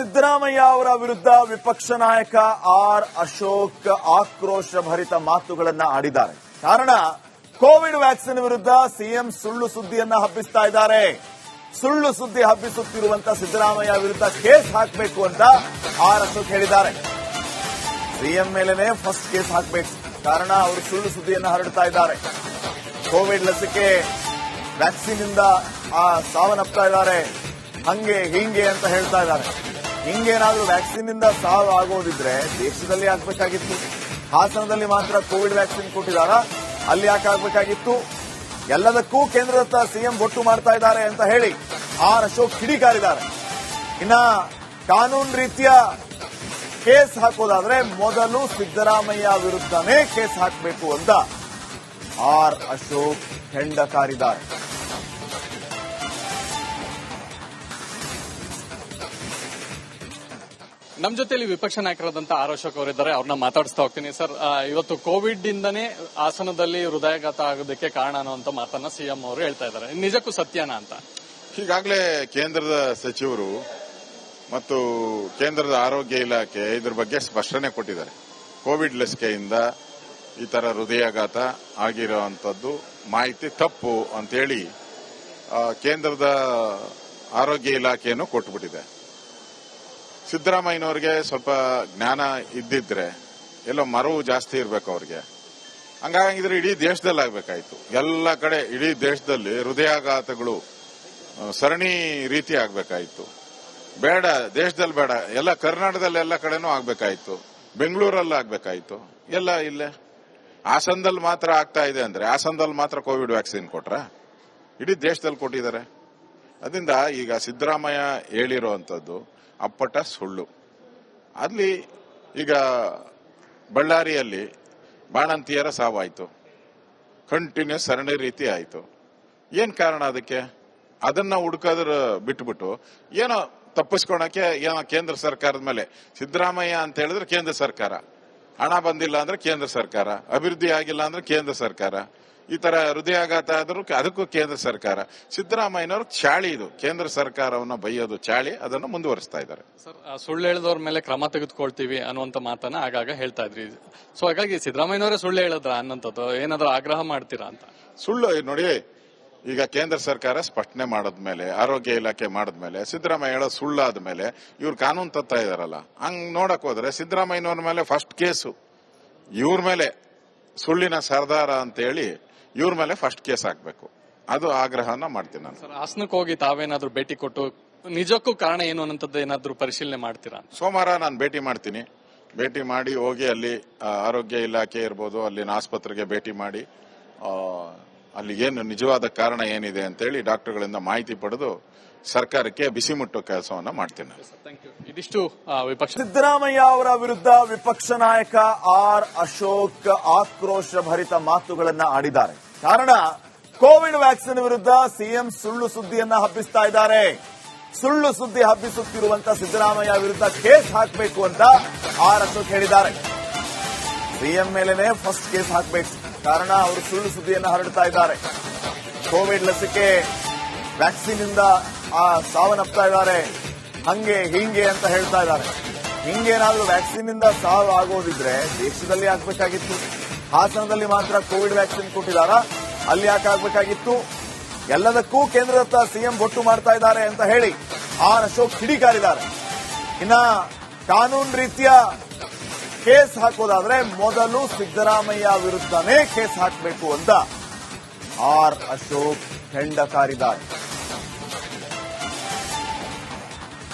ಸಿದ್ದರಾಮಯ್ಯ ಅವರ ವಿರುದ್ಧ ವಿಪಕ್ಷ ನಾಯಕ ಆರ್ ಅಶೋಕ್ ಆಕ್ರೋಶ ಭರಿತ ಮಾತುಗಳನ್ನ ಆಡಿದ್ದಾರೆ. ಕಾರಣ ಕೋವಿಡ್ ವ್ಯಾಕ್ಸಿನ್ ವಿರುದ್ಧ ಸಿಎಂ ಸುಳ್ಳು ಸುದ್ದಿಯನ್ನ ಹಬ್ಬಿಸ್ತಾ ಇದ್ದಾರೆ. ಸುಳ್ಳು ಸುದ್ದಿ ಹಬ್ಬಿಸುತ್ತಿರುವಂತ ಸಿದ್ದರಾಮಯ್ಯ ವಿರುದ್ಧ ಕೇಸ್ ಹಾಕಬೇಕು ಅಂತ ಆರ್ ಅಶೋಕ್ ಹೇಳಿದ್ದಾರೆ. ಸಿಎಂ ಮೇಲೆನೆ ಫಸ್ಟ್ ಕೇಸ್ ಹಾಕಬೇಕು. ಕಾರಣ ಅವರು ಸುಳ್ಳು ಸುದ್ದಿಯನ್ನ ಹರಡ್ತಾ ಇದ್ದಾರೆ. ಕೋವಿಡ್ ಲಸಿಕೆ ವ್ಯಾಕ್ಸಿನ್ ಇಂದ ಸಾವನ್ನಪ್ತಾ ಇದ್ದಾರೆ, ಹಂಗೆ ಹಿಂಗೆ ಅಂತ ಹೇಳ್ತಾ ಇದ್ದಾರೆ. ಹಿಂಗೇನಾದ್ರೂ ವ್ಯಾಕ್ಸಿನ್ ಇಂದ ಸಾವು ಆಗೋದಿದ್ರೆ ದೇಶದಲ್ಲಿ ಆಗ್ಬೇಕಾಗಿತ್ತು. ಹಾಸನದಲ್ಲಿ ಮಾತ್ರ ಕೋವಿಡ್ ವ್ಯಾಕ್ಸಿನ್ ಕೊಟ್ಟಿದಾರ, ಅಲ್ಲಿ ಯಾಕೆ ಆಗ್ಬೇಕಾಗಿತ್ತು? ಎಲ್ಲದಕ್ಕೂ ಕೇಂದ್ರದ ಸಿಎಂ ಬೊಟ್ಟು ಮಾಡ್ತಾ ಇದ್ದಾರೆ ಅಂತ ಹೇಳಿ ಆರ್ ಅಶೋಕ್ ಕಿಡಿಕಾರಿದ್ದಾರೆ. ಇನ್ನ ಕಾನೂನು ರೀತಿಯ ಕೇಸ್ ಹಾಕೋದಾದ್ರೆ ಮೊದಲು ಸಿದ್ದರಾಮಯ್ಯ ವಿರುದ್ಧನೇ ಕೇಸ್ ಹಾಕಬೇಕು ಅಂತ ಆರ್ ಅಶೋಕ್ ಹೆಂಡ ಕಾರಿದ್ದಾರೆ. ನಮ್ ಜೊತೆಲಿ ವಿಪಕ್ಷ ನಾಯಕರಾದಂತ ಆರ್ ಅಶೋಕ್ ಅವರಿದ್ದಾರೆ, ಅವ್ರನ್ನ ಮಾತಾಡಿಸ್ತಾ ಹೋಗ್ತೀನಿ. ಸರ್, ಇವತ್ತು ಕೋವಿಡ್ ಇಂದನೇ ಹಾಸನದಲ್ಲಿ ಹೃದಯಾಘಾತ ಆಗೋದಕ್ಕೆ ಕಾರಣ ಅನ್ನುವಂತ ಮಾತನ್ನ ಸಿಎಂ ಅವರು ಹೇಳ್ತಾ ಇದ್ದಾರೆ. ನಿಜಕ್ಕೂ ಸತ್ಯನಾ ಅಂತ? ಈಗಾಗಲೇ ಕೇಂದ್ರದ ಸಚಿವರು ಮತ್ತು ಕೇಂದ್ರದ ಆರೋಗ್ಯ ಇಲಾಖೆ ಇದ್ರ ಬಗ್ಗೆ ಸ್ಪಷ್ಟನೆ ಕೊಟ್ಟಿದ್ದಾರೆ. ಕೋವಿಡ್ ಲಸಿಕೆಯಿಂದ ಈ ತರ ಹೃದಯಾಘಾತ ಆಗಿರುವಂತದ್ದು ಮಾಹಿತಿ ತಪ್ಪು ಅಂತೇಳಿ ಕೇಂದ್ರದ ಆರೋಗ್ಯ ಇಲಾಖೆಯನ್ನು ಕೊಟ್ಟುಬಿಟ್ಟಿದೆ. ಸಿದ್ದರಾಮಯ್ಯನವ್ರಿಗೆ ಸ್ವಲ್ಪ ಜ್ಞಾನ ಇದ್ದಿದ್ರೆ ಎಲ್ಲೋ ಮರವು ಜಾಸ್ತಿ ಇರಬೇಕು ಅವ್ರಿಗೆ. ಹಂಗಾಗಿದ್ರೆ ಇಡೀ ದೇಶದಲ್ಲಿ ಆಗ್ಬೇಕಾಯ್ತು. ಎಲ್ಲ ಕಡೆ ಇಡೀ ದೇಶದಲ್ಲಿ ಹೃದಯಾಘಾತಗಳು ಸರಣಿ ರೀತಿ ಆಗ್ಬೇಕಾಯ್ತು. ಬೇಡ, ದೇಶದಲ್ಲಿ ಬೇಡ, ಎಲ್ಲ ಕರ್ನಾಟಕದಲ್ಲಿ ಎಲ್ಲ ಕಡೆನೂ ಆಗ್ಬೇಕಾಯ್ತು, ಬೆಂಗಳೂರಲ್ಲಿ ಆಗ್ಬೇಕಾಯ್ತು. ಎಲ್ಲ ಇಲ್ಲೇ ಹಾಸನದಲ್ಲಿ ಮಾತ್ರ ಆಗ್ತಾ ಇದೆ ಅಂದ್ರೆ ಹಾಸನದಲ್ಲಿ ಮಾತ್ರ ಕೋವಿಡ್ ವ್ಯಾಕ್ಸಿನ್ ಕೊಟ್ರ? ಇಡೀ ದೇಶದಲ್ಲಿ ಕೊಟ್ಟಿದ್ದಾರೆ. ಅದರಿಂದ ಈಗ ಸಿದ್ದರಾಮಯ್ಯ ಹೇಳಿರುವಂತದ್ದು ಅಪ್ಪಟ ಸುಳ್ಳು. ಅಲ್ಲಿ ಈಗ ಬಳ್ಳಾರಿಯಲ್ಲಿ ಬಾಣಂತಿಯರ ಸಾವಾಯ್ತು, ಕಂಟಿನ್ಯೂಸ್ ಸರಣಿ ರೀತಿ ಆಯ್ತು. ಏನ್ ಕಾರಣ ಅದಕ್ಕೆ? ಅದನ್ನ ಹುಡುಕೋದ್ರ ಬಿಟ್ಬಿಟ್ಟು ಏನೋ ತಪ್ಪಿಸ್ಕೊಳಕ್ಕೆ ಏನೋ ಕೇಂದ್ರ ಸರ್ಕಾರದ ಮೇಲೆ, ಸಿದ್ದರಾಮಯ್ಯ ಅಂತ ಹೇಳಿದ್ರೆ ಕೇಂದ್ರ ಸರ್ಕಾರ, ಹಣ ಬಂದಿಲ್ಲ ಅಂದ್ರೆ ಕೇಂದ್ರ ಸರ್ಕಾರ, ಅಭಿವೃದ್ಧಿ ಆಗಿಲ್ಲ ಅಂದ್ರೆ ಕೇಂದ್ರ ಸರ್ಕಾರ, ಈ ತರ ಹೃದಯಾಘಾತ ಆದ್ರೂ ಅದಕ್ಕೂ ಕೇಂದ್ರ ಸರ್ಕಾರ. ಸಿದ್ದರಾಮಯ್ಯನವ್ರ ಚಾಳಿ ಇದು, ಕೇಂದ್ರ ಸರ್ಕಾರವನ್ನು ಬೈಯೋದು ಚಾಳಿ, ಅದನ್ನು ಮುಂದುವರಿಸ್ತಾ ಇದ್ದಾರೆ. ಸರ್, ಸುಳ್ಳು ಹೇಳಿದವ್ರ ಮೇಲೆ ಕ್ರಮ ತೆಗೆದುಕೊಳ್ತೀವಿ ಅನ್ನುವಂತ ಮಾತನ್ನ ಆಗಾಗ ಹೇಳ್ತಾ ಇದ್ರಿ. ಸೊ ಹಾಗಾಗಿ ಸಿದ್ದರಾಮಯ್ಯನವರೇ ಸುಳ್ಳು ಹೇಳಿದ್ರ ಅನ್ನೋಂಥದ್ದು ಏನಾದ್ರೂ ಆಗ್ರಹ ಮಾಡ್ತೀರಾ ಅಂತ? ಸುಳ್ಳು ನೋಡಿ, ಈಗ ಕೇಂದ್ರ ಸರ್ಕಾರ ಸ್ಪಷ್ಟನೆ ಮಾಡದ್ಮೇಲೆ, ಆರೋಗ್ಯ ಇಲಾಖೆ ಮಾಡದ್ಮೇಲೆ, ಸಿದ್ದರಾಮಯ್ಯ ಹೇಳೋ ಸುಳ್ಳಾದ್ಮೇಲೆ ಇವ್ರು ಕಾನೂನು ತತ್ತಾ ಇದಾರಲ್ಲ, ಹಂಗ್ ನೋಡಕ್ ಹೋದ್ರೆ ಸಿದ್ದರಾಮಯ್ಯನವ್ರ ಮೇಲೆ ಫಸ್ಟ್ ಕೇಸು, ಇವ್ರ ಮೇಲೆ ಸುಳ್ಳಿನ ಸರ್ದಾರ ಅಂತ ಹೇಳಿ ಇವ್ರ ಮೇಲೆ ಫಸ್ಟ್ ಕೇಸ್ ಹಾಕ್ಬೇಕು. ಅದು ಆಗ್ರಹನ ಮಾಡ್ತೀನಿ ನಾನು. ಸರ್, ಹಾಸನಕ್ಕೆ ಹೋಗಿ ತಾವೇನಾದ್ರೂ ಭೇಟಿ ಕೊಟ್ಟು ನಿಜಕ್ಕೂ ಕಾರಣ ಏನು ಅನ್ನೋಂಥದ್ದು ಏನಾದ್ರೂ ಪರಿಶೀಲನೆ ಮಾಡ್ತೀರಾ? ಸೋಮವಾರ ನಾನು ಭೇಟಿ ಮಾಡ್ತೀನಿ. ಭೇಟಿ ಮಾಡಿ ಹೋಗಿ ಅಲ್ಲಿ ಆರೋಗ್ಯ ಇಲಾಖೆ ಇರ್ಬೋದು, ಅಲ್ಲಿನ ಆಸ್ಪತ್ರೆಗೆ ಭೇಟಿ ಮಾಡಿ ಅಲ್ಲಿ ಏನು ನಿಜವಾದ ಕಾರಣ ಏನಿದೆ ಅಂತೇಳಿ ಡಾಕ್ಟರ್ಗಳಿಂದ ಮಾಹಿತಿ ಪಡೆದು ಸರ್ಕಾರಕ್ಕೆ ಬಿಸಿ ಮುಟ್ಟೋ ಕೆಲಸವನ್ನ ಮಾಡ್ತೇನೆ. ಇದಿಷ್ಟು ವಿಪಕ್ಷ. ಸಿದ್ದರಾಮಯ್ಯ ಅವರ ವಿರುದ್ಧ ವಿಪಕ್ಷ ನಾಯಕ ಆರ್ ಅಶೋಕ್ ಆಕ್ರೋಶ ಭರಿತ ಮಾತುಗಳನ್ನ ಆಡಿದ್ದಾರೆ. ಕಾರಣ ಕೋವಿಡ್ ವ್ಯಾಕ್ಸಿನ್ ವಿರುದ್ಧ ಸಿಎಂ ಸುಳ್ಳು ಸುದ್ದಿಯನ್ನ ಹಬ್ಬಿಸ್ತಾ ಇದ್ದಾರೆ. ಸುಳ್ಳು ಸುದ್ದಿ ಹಬ್ಬಿಸುತ್ತಿರುವಂತ ಸಿದ್ದರಾಮಯ್ಯ ವಿರುದ್ಧ ಕೇಸ್ ಹಾಕಬೇಕು ಅಂತ ಆರ್ ಅಶೋಕ್ ಹೇಳಿದ್ದಾರೆ. ಸಿಎಂ ಮೇಲೆನೆ ಫಸ್ಟ್ ಕೇಸ್ ಹಾಕಬೇಕು. ಕಾರಣ ಅವರು ಸುಳ್ಳು ಸುದ್ದಿಯನ್ನ ಹರಡ್ತಾ ಇದ್ದಾರೆ. ಕೋವಿಡ್ ಲಸಿಕೆ ವ್ಯಾಕ್ಸಿನ್ ಇಂದ ಸಾವನ್ನಪ್ತಾ ಇದ್ದಾರೆ, ಹಂಗೆ ಹಿಂಗೆ ಅಂತ ಹೇಳ್ತಾ ಇದ್ದಾರೆ. ಹಿಂಗೇನಾದ್ರೂ ವ್ಯಾಕ್ಸಿನ್ ಇಂದ ಸಾವು ಆಗೋದಿದ್ರೆ ದೇಶದಲ್ಲಿ ಆಗ್ಬೇಕಾಗಿತ್ತು. ಹಾಸನದಲ್ಲಿ ಮಾತ್ರ ಕೋವಿಡ್ ವ್ಯಾಕ್ಸಿನ್ ಕೊಟ್ಟಿದಾರ, ಅಲ್ಲಿ ಯಾಕೆ ಆಗ್ಬೇಕಾಗಿತ್ತು? ಎಲ್ಲದಕ್ಕೂ ಕೇಂದ್ರದ ಸಿಎಂ ಬೊಟ್ಟು ಮಾಡ್ತಾ ಇದ್ದಾರೆ ಅಂತ ಹೇಳಿ ಆರ್ ಅಶೋಕ್ ಕಿಡಿಕಾರಿದ್ದಾರೆ. ಇನ್ನ ಕಾನೂನು ರೀತಿಯ ಕೇಸ್ ಹಾಕೋದಾದ್ರೆ ಮೊದಲು ಸಿದ್ದರಾಮಯ್ಯ ವಿರುದ್ಧನೇ ಕೇಸ್ ಹಾಕಬೇಕು ಅಂತ ಆರ್ ಅಶೋಕ್ ಹೆಂಡ ಕಾರಿದ್ದಾರೆ.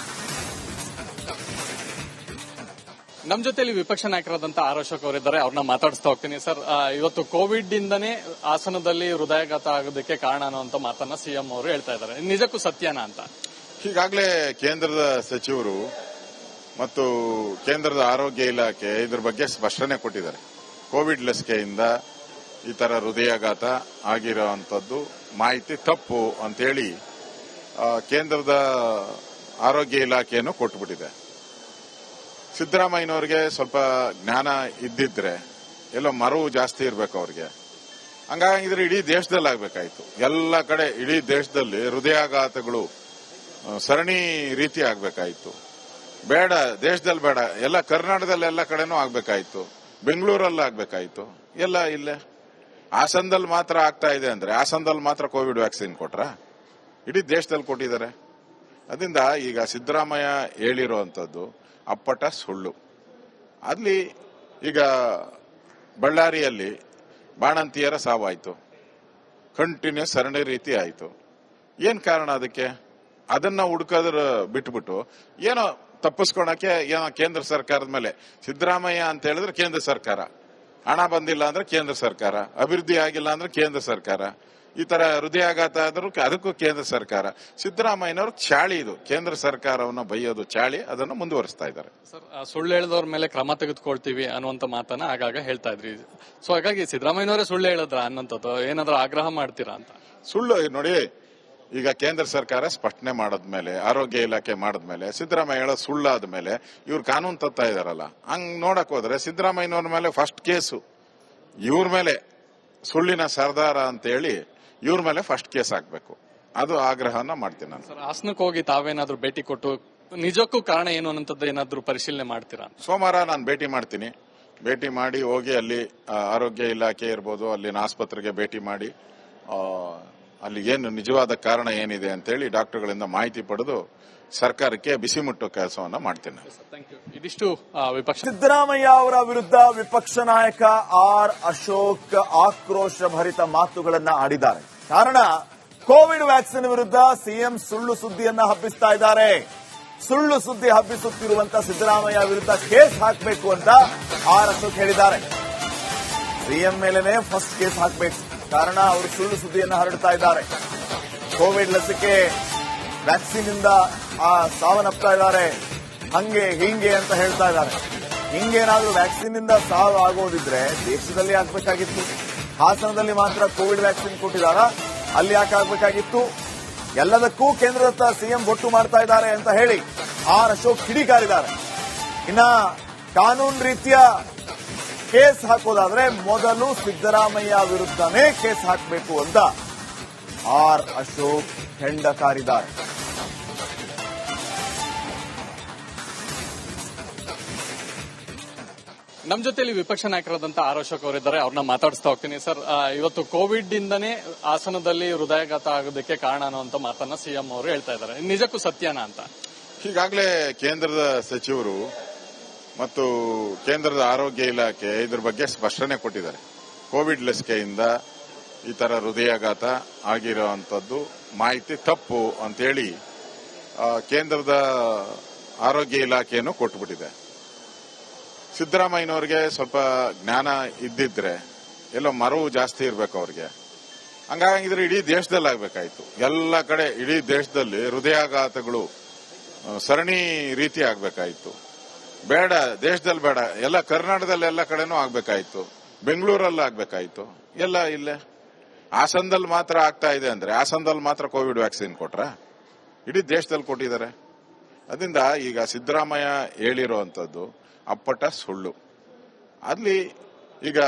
ನಮ್ ಜೊತೆಲಿ ವಿಪಕ್ಷ ನಾಯಕರಾದಂತ ಆರ್ ಅಶೋಕ್ ಅವರಿದ್ದಾರೆ, ಅವ್ರನ್ನ ಮಾತಾಡಿಸ್ತಾ ಹೋಗ್ತೀನಿ. ಸರ್, ಇವತ್ತು ಕೋವಿಡ್ ಇಂದನೇ ಹಾಸನದಲ್ಲಿ ಹೃದಯಾಘಾತ ಆಗೋದಕ್ಕೆ ಕಾರಣ ಅನ್ನುವಂತ ಮಾತನ್ನ ಸಿಎಂ ಅವರು ಹೇಳ್ತಾ ಇದ್ದಾರೆ. ನಿಜಕ್ಕೂ ಸತ್ಯನಾ ಅಂತ? ಈಗಾಗಲೇ ಕೇಂದ್ರದ ಸಚಿವರು ಮತ್ತು ಕೇಂದ್ರದ ಆರೋಗ್ಯ ಇಲಾಖೆ ಇದ್ರ ಬಗ್ಗೆ ಸ್ಪಷ್ಟನೆ ಕೊಟ್ಟಿದ್ದಾರೆ. ಕೋವಿಡ್ ಲಸಿಕೆಯಿಂದ ಈ ತರ ಹೃದಯಾಘಾತ ಆಗಿರುವಂತದ್ದು ಮಾಹಿತಿ ತಪ್ಪು ಅಂತೇಳಿ ಕೇಂದ್ರದ ಆರೋಗ್ಯ ಇಲಾಖೆಯನ್ನು ಕೊಟ್ಟುಬಿಟ್ಟಿದೆ. ಸಿದ್ದರಾಮಯ್ಯನವ್ರಿಗೆ ಸ್ವಲ್ಪ ಜ್ಞಾನ ಇದ್ದಿದ್ರೆ ಎಲ್ಲೋ ಮರವು ಜಾಸ್ತಿ ಇರಬೇಕು ಅವ್ರಿಗೆ. ಹಂಗಾಗಿದ್ರೆ ಇಡೀ ದೇಶದಲ್ಲಿ ಆಗ್ಬೇಕಾಯ್ತು. ಎಲ್ಲ ಕಡೆ ಇಡೀ ದೇಶದಲ್ಲಿ ಹೃದಯಾಘಾತಗಳು ಸರಣಿ ರೀತಿ ಆಗ್ಬೇಕಾಯ್ತು. ಬೇಡ, ದೇಶದಲ್ಲಿ ಬೇಡ, ಎಲ್ಲ ಕರ್ನಾಟಕದಲ್ಲಿ ಎಲ್ಲ ಕಡೆನೂ ಆಗ್ಬೇಕಾಯ್ತು, ಬೆಂಗಳೂರಲ್ಲಿ ಆಗ್ಬೇಕಾಯ್ತು, ಎಲ್ಲ ಇಲ್ಲೇ ಹಾಸನದಲ್ಲಿ ಮಾತ್ರ ಆಗ್ತಾ ಇದೆ ಅಂದ್ರೆ ಹಾಸನದಲ್ಲಿ ಮಾತ್ರ ಕೋವಿಡ್ ವ್ಯಾಕ್ಸಿನ್ ಕೊಟ್ರ? ಇಡೀ ದೇಶದಲ್ಲಿ ಕೊಟ್ಟಿದ್ದಾರೆ. ಅದರಿಂದ ಈಗ ಸಿದ್ದರಾಮಯ್ಯ ಹೇಳಿರುವಂತದ್ದು ಅಪ್ಪಟ ಸುಳ್ಳು. ಅಲ್ಲಿ ಈಗ ಬಳ್ಳಾರಿಯಲ್ಲಿ ಬಾಣಂತಿಯರ ಸಾವಾಯ್ತು, ಕಂಟಿನ್ಯೂಸ್ ಸರಣಿ ರೀತಿ ಆಯ್ತು. ಏನ್ ಕಾರಣ ಅದಕ್ಕೆ? ಅದನ್ನ ಹುಡುಕೋದ್ರ ಬಿಟ್ಬಿಟ್ಟು ಏನೋ ತಪ್ಪಿಸ್ಕೊಳಕ್ಕೆ ಏನೋ ಕೇಂದ್ರ ಸರ್ಕಾರದ ಮೇಲೆ, ಸಿದ್ದರಾಮಯ್ಯ ಅಂತ ಹೇಳಿದ್ರೆ ಕೇಂದ್ರ ಸರ್ಕಾರ, ಹಣ ಬಂದಿಲ್ಲ ಅಂದ್ರೆ ಕೇಂದ್ರ ಸರ್ಕಾರ, ಅಭಿವೃದ್ಧಿ ಆಗಿಲ್ಲ ಅಂದ್ರೆ ಕೇಂದ್ರ ಸರ್ಕಾರ, ಈ ತರ ಹೃದಯಾಘಾತ ಆದ್ರೂ ಅದಕ್ಕೂ ಕೇಂದ್ರ ಸರ್ಕಾರ. ಸಿದ್ದರಾಮಯ್ಯನವ್ರ ಚಾಳಿ ಇದು, ಕೇಂದ್ರ ಸರ್ಕಾರವನ್ನು ಬೈಯೋದು ಚಾಳಿ, ಅದನ್ನು ಮುಂದುವರಿಸ್ತಾ ಇದ್ದಾರೆ. ಸರ್, ಸುಳ್ಳು ಹೇಳಿದವ್ರ ಮೇಲೆ ಕ್ರಮ ತೆಗೆದುಕೊಳ್ತೀವಿ ಅನ್ನುವಂತ ಮಾತನ್ನ ಆಗಾಗ ಹೇಳ್ತಾ ಇದ್ರಿ. ಸೊ ಹಾಗಾಗಿ ಸಿದ್ದರಾಮಯ್ಯನವರೇ ಸುಳ್ಳು ಹೇಳಿದ್ರ ಅನ್ನೋಂಥದ್ದು ಏನಾದ್ರೂ ಆಗ್ರಹ ಮಾಡ್ತೀರಾ ಅಂತ? ಸುಳ್ಳು ನೋಡಿ, ಈಗ ಕೇಂದ್ರ ಸರ್ಕಾರ ಸ್ಪಷ್ಟನೆ ಮಾಡದ್ಮೇಲೆ, ಆರೋಗ್ಯ ಇಲಾಖೆ ಮಾಡದ್ಮೇಲೆ, ಸಿದ್ದರಾಮಯ್ಯ ಹೇಳೋ ಸುಳ್ಳಾದ್ಮೇಲೆ ಇವ್ರು ಕಾನೂನು ತತ್ತಾ ಇದಾರಲ್ಲ, ಹಂಗ್ ನೋಡಕ್ ಹೋದ್ರೆ ಸಿದ್ದರಾಮಯ್ಯನವ್ರ ಮೇಲೆ ಫಸ್ಟ್ ಕೇಸು, ಇವ್ರ ಮೇಲೆ ಸುಳ್ಳಿನ ಸರ್ದಾರ ಅಂತ ಹೇಳಿ ಇವ್ರ ಮೇಲೆ ಫಸ್ಟ್ ಕೇಸ್ ಹಾಕ್ಬೇಕು. ಅದು ಆಗ್ರಹನ ಮಾಡ್ತೀನಿ ನಾನು. ಸರ್, ಹಾಸನಕ್ಕೆ ಹೋಗಿ ತಾವೇನಾದ್ರೂ ಭೇಟಿ ಕೊಟ್ಟು ನಿಜಕ್ಕೂ ಕಾರಣ ಏನು ಅನ್ನೋಂಥದ್ದು ಏನಾದ್ರೂ ಪರಿಶೀಲನೆ ಮಾಡ್ತೀರಾ? ಸೋಮವಾರ ನಾನು ಭೇಟಿ ಮಾಡ್ತೀನಿ. ಭೇಟಿ ಮಾಡಿ ಹೋಗಿ ಅಲ್ಲಿ ಆರೋಗ್ಯ ಇಲಾಖೆ ಇರ್ಬೋದು, ಅಲ್ಲಿನ ಆಸ್ಪತ್ರೆಗೆ ಭೇಟಿ ಮಾಡಿ ಅಲ್ಲಿ ಏನು ನಿಜವಾದ ಕಾರಣ ಏನಿದೆ ಅಂತೇಳಿ ಡಾಕ್ಟರ್ಗಳಿಂದ ಮಾಹಿತಿ ಪಡೆದು ಸರ್ಕಾರಕ್ಕೆ ಬಿಸಿ ಮುಟ್ಟೋ ಕೆಲಸವನ್ನ ಮಾಡ್ತೇನೆ. ಇದಿಷ್ಟು ವಿಪಕ್ಷ. ಸಿದ್ದರಾಮಯ್ಯ ಅವರ ವಿರುದ್ಧ ವಿಪಕ್ಷ ನಾಯಕ ಆರ್ ಅಶೋಕ್ ಆಕ್ರೋಶ ಭರಿತ ಮಾತುಗಳನ್ನ ಆಡಿದ್ದಾರೆ. ಕಾರಣ, ಕೋವಿಡ್ ವ್ಯಾಕ್ಸಿನ್ ವಿರುದ್ಧ ಸಿಎಂ ಸುಳ್ಳು ಸುದ್ದಿಯನ್ನ ಹಬ್ಬಿಸ್ತಾ ಇದ್ದಾರೆ. ಸುಳ್ಳು ಸುದ್ದಿ ಹಬ್ಬಿಸುತ್ತಿರುವಂತ ಸಿದ್ದರಾಮಯ್ಯ ವಿರುದ್ಧ ಕೇಸ್ ಹಾಕಬೇಕು ಅಂತ ಆರ್ ಅಶೋಕ್ ಹೇಳಿದ್ದಾರೆ. ಸಿಎಂ ಮೇಲೆನೆ ಫಸ್ಟ್ ಕೇಸ್ ಹಾಕಬೇಕು, ಕಾರಣ ಅವರು ಸುಳ್ಳು ಸುದ್ದಿಯನ್ನು ಹರಡ್ತಾ ಇದ್ದಾರೆ. ಕೋವಿಡ್ ಲಸಿಕೆ ವ್ಯಾಕ್ಸಿನ್ ಇಂದ ಸಾವನ್ನಪ್ತಾ ಇದ್ದಾರೆ, ಹಂಗೆ ಹಿಂಗೆ ಅಂತ ಹೇಳ್ತಾ ಇದ್ದಾರೆ. ಹಿಂಗೇನಾದ್ರೂ ವ್ಯಾಕ್ಸಿನ್ ಇಂದ ಸಾವು ಆಗೋದಿದ್ರೆ ದೇಶದಲ್ಲಿ ಆಗ್ಬೇಕಾಗಿತ್ತು. ಹಾಸನದಲ್ಲಿ ಮಾತ್ರ ಕೋವಿಡ್ ವ್ಯಾಕ್ಸಿನ್ ಕೊಟ್ಟಿದಾರ, ಅಲ್ಲಿ ಯಾಕೆ ಆಗ್ಬೇಕಾಗಿತ್ತು? ಎಲ್ಲದಕ್ಕೂ ಕೇಂದ್ರದತ್ತ ಸಿಎಂ ಬೊಟ್ಟು ಮಾಡ್ತಾ ಇದ್ದಾರೆ ಅಂತ ಹೇಳಿ ಆರ್ ಅಶೋಕ್ ಕಿಡಿಕಾರಿದ್ದಾರೆ. ಇನ್ನ ಕಾನೂನು ರೀತಿಯ ಕೇಸ್ ಹಾಕೋದಾದ್ರೆ ಮೊದಲು ಸಿದ್ದರಾಮಯ್ಯ ವಿರುದ್ಧನೇ ಕೇಸ್ ಹಾಕಬೇಕು ಅಂತ ಆರ್ ಅಶೋಕ್ ಹೆಂಡ ಕಾರಿದ್ದಾರೆ. ನಮ್ ಜೊತೆಲಿ ವಿಪಕ್ಷ ನಾಯಕರಾದಂತ ಆರ್ ಅಶೋಕ್ ಅವರಿದ್ದಾರೆ, ಅವ್ರನ್ನ ಮಾತಾಡಿಸ್ತಾ ಹೋಗ್ತೀನಿ. ಸರ್, ಇವತ್ತು ಕೋವಿಡ್ ಇಂದನೇ ಹಾಸನದಲ್ಲಿ ಹೃದಯಾಘಾತ ಆಗೋದಕ್ಕೆ ಕಾರಣ ಅನ್ನುವಂತ ಮಾತನ್ನ ಸಿಎಂ ಅವರು ಹೇಳ್ತಾ ಇದ್ದಾರೆ. ನಿಜಕ್ಕೂ ಸತ್ಯನಾ ಅಂತ? ಈಗಾಗಲೇ ಕೇಂದ್ರದ ಸಚಿವರು ಮತ್ತು ಕೇಂದ್ರದ ಆರೋಗ್ಯ ಇಲಾಖೆ ಇದ್ರ ಬಗ್ಗೆ ಸ್ಪಷ್ಟನೆ ಕೊಟ್ಟಿದ್ದಾರೆ. ಕೋವಿಡ್ ಲಸಿಕೆಯಿಂದ ಈ ತರ ಹೃದಯಾಘಾತ ಆಗಿರುವಂತದ್ದು ಮಾಹಿತಿ ತಪ್ಪು ಅಂತೇಳಿ ಕೇಂದ್ರದ ಆರೋಗ್ಯ ಇಲಾಖೆಯನ್ನು ಕೊಟ್ಟುಬಿಟ್ಟಿದೆ. ಸಿದ್ದರಾಮಯ್ಯನವ್ರಿಗೆ ಸ್ವಲ್ಪ ಜ್ಞಾನ ಇದ್ದಿದ್ರೆ, ಎಲ್ಲೋ ಮರವು ಜಾಸ್ತಿ ಇರ್ಬೇಕು ಅವ್ರಿಗೆ. ಹಂಗಾಗಿದ್ರೆ ಇಡೀ ದೇಶದಲ್ಲಿ ಆಗ್ಬೇಕಾಯ್ತು, ಎಲ್ಲ ಕಡೆ ಇಡೀ ದೇಶದಲ್ಲಿ ಹೃದಯಾಘಾತಗಳು ಸರಣಿ ರೀತಿ ಆಗ್ಬೇಕಾಯ್ತು. ಬೇಡ, ದೇಶದಲ್ಲಿ ಬೇಡ, ಎಲ್ಲ ಕರ್ನಾಟಕದಲ್ಲಿ ಎಲ್ಲ ಕಡೆನೂ ಆಗ್ಬೇಕಾಯ್ತು, ಬೆಂಗಳೂರಲ್ಲಿ ಆಗ್ಬೇಕಾಯ್ತು, ಎಲ್ಲ ಇಲ್ಲೇ ಹಾಸನದಲ್ಲಿ ಮಾತ್ರ ಆಗ್ತಾ ಇದೆ ಅಂದ್ರೆ ಹಾಸನದಲ್ಲಿ ಮಾತ್ರ ಕೋವಿಡ್ ವ್ಯಾಕ್ಸಿನ್ ಕೊಟ್ರ? ಇಡೀ ದೇಶದಲ್ಲಿ ಕೊಟ್ಟಿದ್ದಾರೆ. ಅದರಿಂದ ಈಗ ಸಿದ್ದರಾಮಯ್ಯ ಹೇಳಿರುವಂತದ್ದು ಅಪ್ಪಟ ಸುಳ್ಳು. ಅಲ್ಲಿ ಈಗ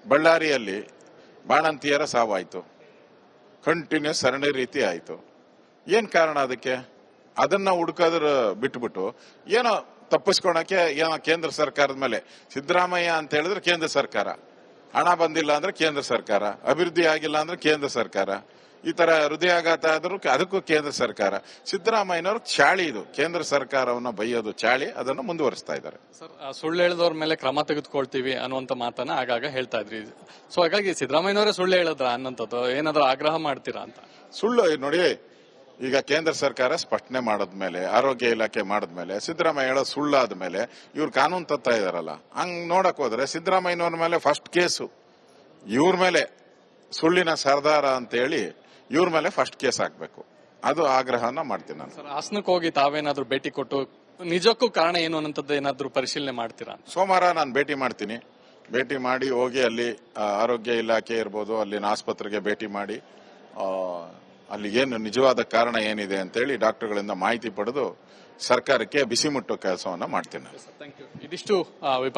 ಬಳ್ಳಾರಿಯಲ್ಲಿ ಬಾಣಂತಿಯರ ಸಾವಾಯ್ತು, ಕಂಟಿನ್ಯೂಸ್ ಸರಣಿ ರೀತಿ ಆಯ್ತು. ಏನ್ ಕಾರಣ ಅದಕ್ಕೆ? ಅದನ್ನ ಹುಡುಕೋದ್ರ ಬಿಟ್ಬಿಟ್ಟು ಏನೋ ತಪ್ಪಿಸ್ಕೊಳಕ್ಕೆ ಏನೋ ಕೇಂದ್ರ ಸರ್ಕಾರದ ಮೇಲೆ, ಸಿದ್ದರಾಮಯ್ಯ ಅಂತ ಹೇಳಿದ್ರೆ ಕೇಂದ್ರ ಸರ್ಕಾರ, ಹಣ ಬಂದಿಲ್ಲ ಅಂದ್ರೆ ಕೇಂದ್ರ ಸರ್ಕಾರ, ಅಭಿವೃದ್ಧಿ ಆಗಿಲ್ಲ ಅಂದ್ರೆ ಕೇಂದ್ರ ಸರ್ಕಾರ, ಈ ತರ ಹೃದಯಾಘಾತ ಆದ್ರೂ ಅದಕ್ಕೂ ಕೇಂದ್ರ ಸರ್ಕಾರ. ಸಿದ್ದರಾಮಯ್ಯನವ್ರ ಚಾಳಿ ಇದು, ಕೇಂದ್ರ ಸರ್ಕಾರವನ್ನು ಬೈಯೋದು ಚಾಳಿ, ಅದನ್ನು ಮುಂದುವರಿಸ್ತಾ ಇದ್ದಾರೆ. ಸರ್, ಸುಳ್ಳು ಹೇಳಿದವ್ರ ಮೇಲೆ ಕ್ರಮ ತೆಗೆದುಕೊಳ್ತೀವಿ ಅನ್ನುವಂತ ಮಾತನ್ನ ಆಗಾಗ ಹೇಳ್ತಾ ಇದ್ರಿ. ಸೊ ಹಾಗಾಗಿ ಸಿದ್ದರಾಮಯ್ಯನವರೇ ಸುಳ್ಳು ಹೇಳಿದ್ರ ಅನ್ನೋಂಥದ್ದು ಏನಾದ್ರೂ ಆಗ್ರಹ ಮಾಡ್ತೀರಾ ಅಂತ? ಸುಳ್ಳು ನೋಡಿ, ಈಗ ಕೇಂದ್ರ ಸರ್ಕಾರ ಸ್ಪಷ್ಟನೆ ಮಾಡದ್ಮೇಲೆ, ಆರೋಗ್ಯ ಇಲಾಖೆ ಮಾಡದ್ಮೇಲೆ, ಸಿದ್ದರಾಮಯ್ಯ ಹೇಳೋ ಸುಳ್ಳಾದ್ಮೇಲೆ ಇವ್ರು ಕಾನೂನು ತತ್ತಾ ಇದಾರಲ್ಲ, ಹಂಗ್ ನೋಡಕ್ ಹೋದ್ರೆ ಸಿದ್ದರಾಮಯ್ಯನವ್ರ ಮೇಲೆ ಫಸ್ಟ್ ಕೇಸು, ಇವ್ರ ಮೇಲೆ ಸುಳ್ಳಿನ ಸರ್ದಾರ ಅಂತ ಹೇಳಿ ಇವ್ರ ಮೇಲೆ ಫಸ್ಟ್ ಕೇಸ್ ಹಾಕ್ಬೇಕು. ಅದು ಆಗ್ರಹನ ಮಾಡ್ತೀನಿ ನಾನು. ಸರ್, ಹಾಸನಕ್ಕೆ ಹೋಗಿ ತಾವೇನಾದ್ರೂ ಭೇಟಿ ಕೊಟ್ಟು ನಿಜಕ್ಕೂ ಕಾರಣ ಏನು ಅನ್ನೋಂಥದ್ದು ಏನಾದ್ರೂ ಪರಿಶೀಲನೆ ಮಾಡ್ತೀರಾ? ಸೋಮವಾರ ನಾನು ಭೇಟಿ ಮಾಡ್ತೀನಿ. ಭೇಟಿ ಮಾಡಿ ಹೋಗಿ ಅಲ್ಲಿ ಆರೋಗ್ಯ ಇಲಾಖೆ ಇರ್ಬೋದು, ಅಲ್ಲಿನ ಆಸ್ಪತ್ರೆಗೆ ಭೇಟಿ ಮಾಡಿ ಅಲ್ಲಿ ಏನು ನಿಜವಾದ ಕಾರಣ ಏನಿದೆ ಅಂತೇಳಿ ಡಾಕ್ಟರ್ಗಳಿಂದ ಮಾಹಿತಿ ಪಡೆದು ಸರ್ಕಾರಕ್ಕೆ ಬಿಸಿ ಮುಟ್ಟೋ ಕೆಲಸವನ್ನ ಮಾಡ್ತೇನೆ. ಇದಿಷ್ಟು ವಿಪಕ್ಷ